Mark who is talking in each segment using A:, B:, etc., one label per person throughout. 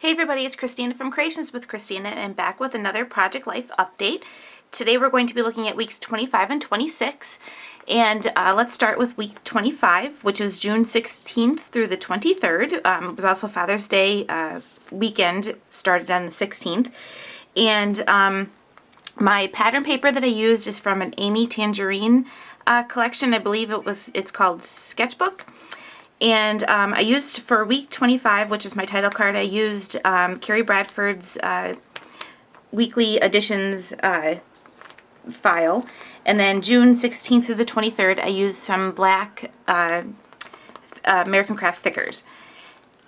A: Hey everybody, it's Christina from Creations with Christina and I'm back with another Project Life update. Today we're going to be looking at weeks 25 and 26, and let's start with week 25, which is June 16th through the 23rd. It was also Father's Day weekend, started on the 16th, and my pattern paper that I used is from an Amy Tangerine collection. I believe it's called Sketchbook. And I used, for week 25, which is my title card, I used Carrie Bradford's weekly editions file. And then June 16th through the 23rd, I used some black American Crafts stickers.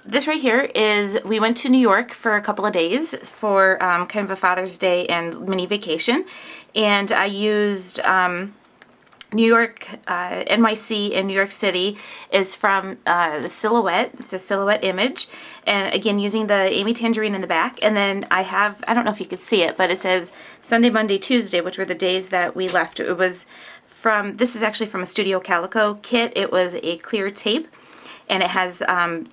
A: This right here is, we went to New York for a couple of days for kind of a Father's Day and mini vacation. And I used New York, NYC in New York City is from the silhouette. It's a silhouette image. And again, using the Amy Tangerine in the back. And then I don't know if you could see it, but it says Sunday, Monday, Tuesday, which were the days that we left. It was this is actually from a Studio Calico kit. It was a clear tape. And it has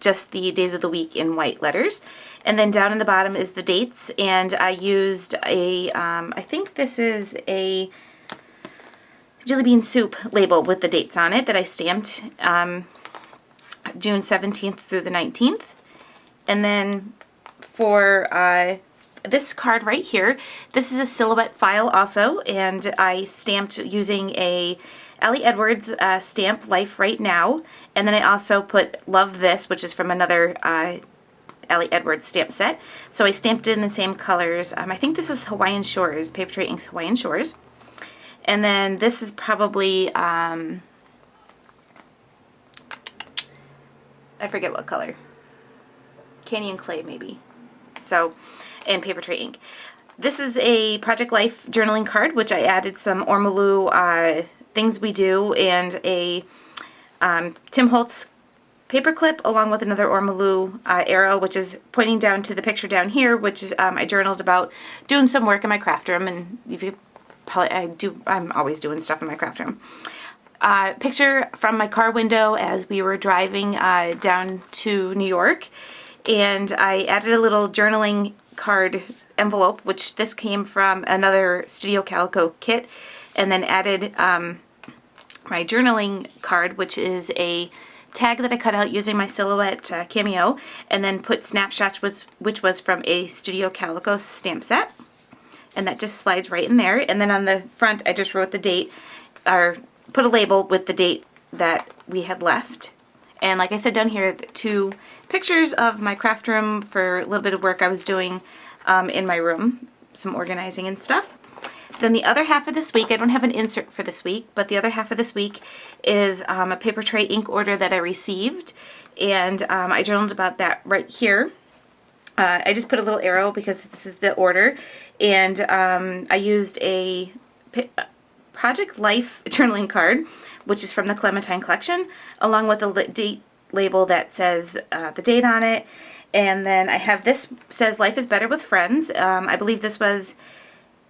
A: just the days of the week in white letters. And then down in the bottom is the dates. And I used I think this is a jelly bean soup label with the dates on it that I stamped June 17th through the 19th. And then for this card right here, this is a silhouette file also, and I stamped using a Allie Edwards stamp, Life Right Now, and then I also put Love This, which is from another Allie Edwards stamp set. So I stamped it in the same colors. I think this is Hawaiian Shores, Paper Tray Inks Hawaiian Shores. And then this is probably, I forget what color. Canyon Clay, maybe. So, and Paper Tray ink. This is a Project Life journaling card, which I added some Ormolu things we do, and a Tim Holtz paper clip, along with another Ormolu arrow, which is pointing down to the picture down here, which is I journaled about doing some work in my craft room, and if you I'm always doing stuff in my craft room. Picture from my car window as we were driving down to New York, and I added a little journaling card envelope, which this came from another Studio Calico kit, and then added my journaling card, which is a tag that I cut out using my Silhouette Cameo, and then put snapshots, which was from a Studio Calico stamp set. And that just slides right in there. And then on the front, I just wrote the date, or put a label with the date that we had left. And like I said down here, two pictures of my craft room for a little bit of work I was doing in my room, some organizing and stuff. Then the other half of this week, I don't have an insert for this week, but the other half of this week is a paper tray ink order that I received. And I journaled about that right here. I just put a little arrow because this is the order, and I used a Project Life journaling card, which is from the Clementine collection, along with a date label that says the date on it. And then I have this, says Life is Better with Friends. I believe this was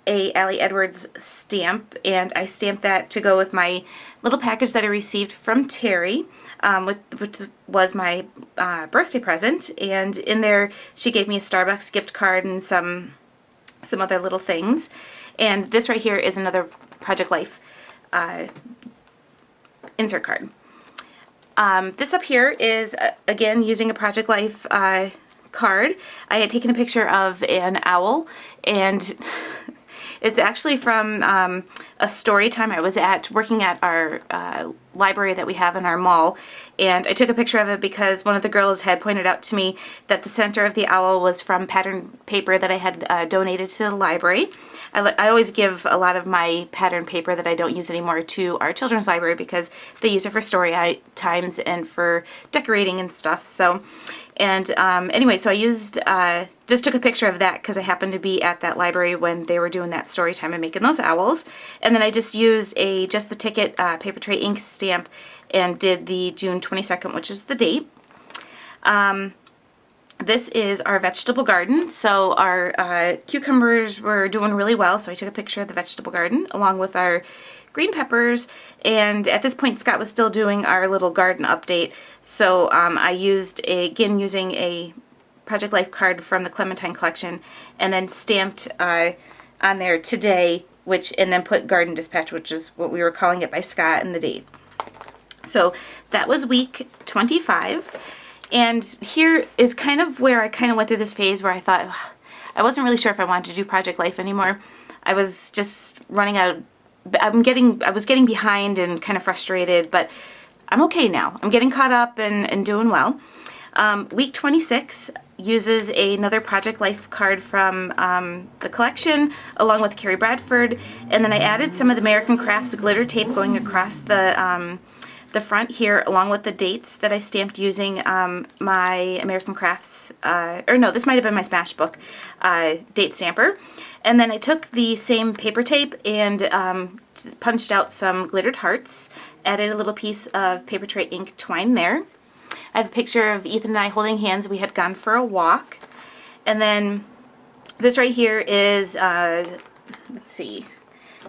A: a Allie Edwards stamp, and I stamped that to go with my little package that I received from Terry, which was my birthday present. And in there she gave me a Starbucks gift card and some other little things. And this right here is another Project Life insert card. This up here is again using a Project Life card. I had taken a picture of an owl, and it's actually from a story time I was working at our library that we have in our mall, and I took a picture of it because one of the girls had pointed out to me that the center of the owl was from pattern paper that I had donated to the library. I always give a lot of my pattern paper that I don't use anymore to our children's library because they use it for story times and for decorating and stuff. So, and anyway, so I used, just took a picture of that because I happened to be at that library when they were doing that story time and making those owls. And then I just used just the ticket paper tray ink stamp and did the June 22nd, which is the date. This is our vegetable garden. So our cucumbers were doing really well, so I took a picture of the vegetable garden along with our green peppers, and at this point Scott was still doing our little garden update, so I used, again using a Project Life card from the Clementine collection, and then stamped on there today, and then put Garden Dispatch, which is what we were calling it by Scott, and the date. So that was week 25. And here is kind of where I kind of went through this phase where I thought, ugh, I wasn't really sure if I wanted to do Project Life anymore. I was just running out. I was getting behind and kind of frustrated, but I'm okay now. I'm getting caught up and doing well. Week 26 uses another Project Life card from the collection, along with Carrie Bradford, and then I added some of the American Crafts glitter tape going across the front here, along with the dates that I stamped using my American Crafts, or no, this might have been my Smash Book date stamper. And then I took the same paper tape and punched out some glittered hearts, added a little piece of paper tray ink twine there. I have a picture of Ethan and I holding hands. We had gone for a walk. And then this right here is, let's see,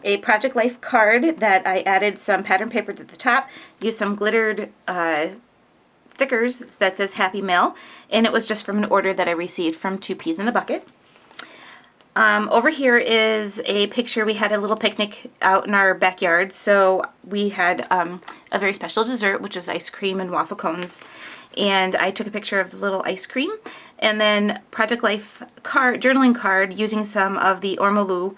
A: a Project Life card that I added some pattern paper to the top, used some glittered thickers that says Happy Mail, and it was just from an order that I received from Two Peas in a Bucket. Over here is a picture. We had a little picnic out in our backyard, so we had a very special dessert, which was ice cream and waffle cones, and I took a picture of the little ice cream, and then Project Life journaling card using some of the Ormolu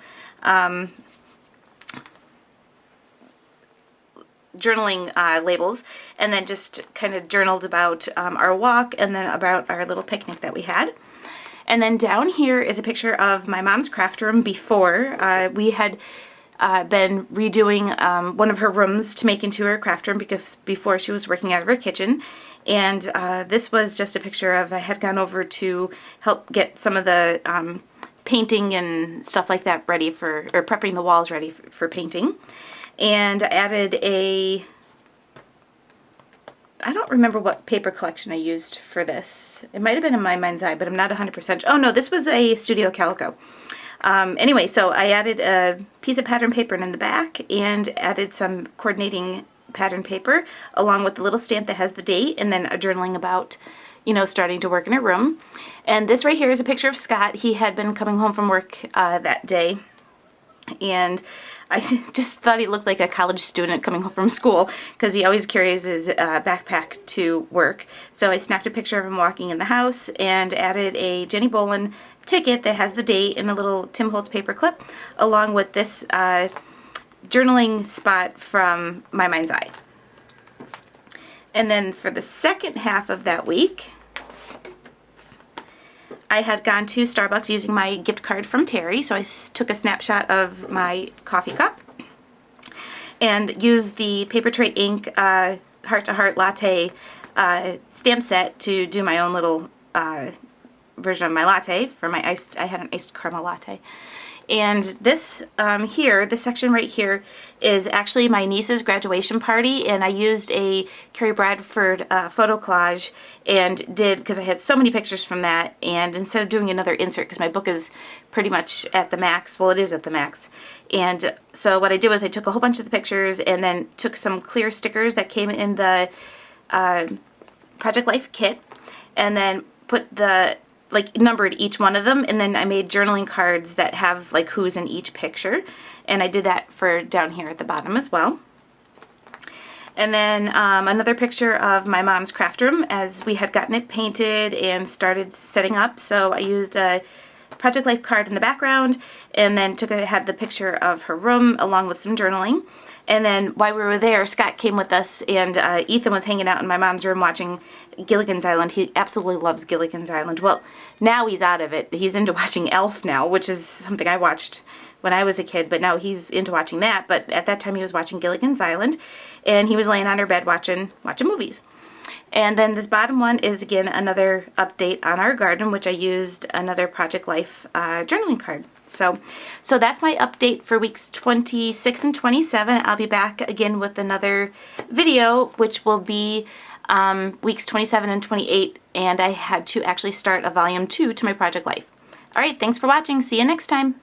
A: journaling labels, and then just kind of journaled about our walk and then about our little picnic that we had. And then down here is a picture of my mom's craft room before. We had been redoing one of her rooms to make into her craft room because before she was working out of her kitchen. And this was just a picture of, I had gone over to help get some of the painting and stuff like that ready for, or prepping the walls ready for painting. And I added I don't remember what paper collection I used for this. It might have been in my mind's eye, but I'm not 100%. Oh no, this was a Studio Calico. Anyway, so I added a piece of pattern paper in the back and added some coordinating pattern paper along with the little stamp that has the date, and then a journaling about, you know, starting to work in her room. And this right here is a picture of Scott. He had been coming home from work that day, and I just thought he looked like a college student coming home from school because he always carries his backpack to work. So I snapped a picture of him walking in the house and added a Jenny Bolin ticket that has the date and a little Tim Holtz paper clip, along with this journaling spot from My Mind's Eye. And then for the second half of that week, I had gone to Starbucks using my gift card from Terry, so I took a snapshot of my coffee cup and used the paper tray ink heart-to-heart latte stamp set to do my own little version of my latte for my I had an iced caramel latte. And this here, this section right here, is actually my niece's graduation party, and I used a Carrie Bradford photo collage and did, because I had so many pictures from that, and instead of doing another insert, because my book is pretty much at the max, well, it is at the max, and so what I did was I took a whole bunch of the pictures and then took some clear stickers that came in the Project Life kit, and then put the numbered each one of them, and then I made journaling cards that have like who's in each picture, and I did that for down here at the bottom as well. And then another picture of my mom's craft room as we had gotten it painted and started setting up. So I used a Project Life card in the background, and then had the picture of her room along with some journaling. And then while we were there, Scott came with us, and Ethan was hanging out in my mom's room watching Gilligan's Island. He absolutely loves Gilligan's Island. Well, now he's out of it. He's into watching Elf now, which is something I watched when I was a kid, but now he's into watching that. But at that time he was watching Gilligan's Island, and he was laying on her bed watching movies. And then this bottom one is, again, another update on our garden, which I used another Project Life journaling card. So that's my update for weeks 26 and 27. I'll be back again with another video, which will be weeks 27 and 28, and I had to actually start a volume 2 to my Project Life. All right, thanks for watching. See you next time.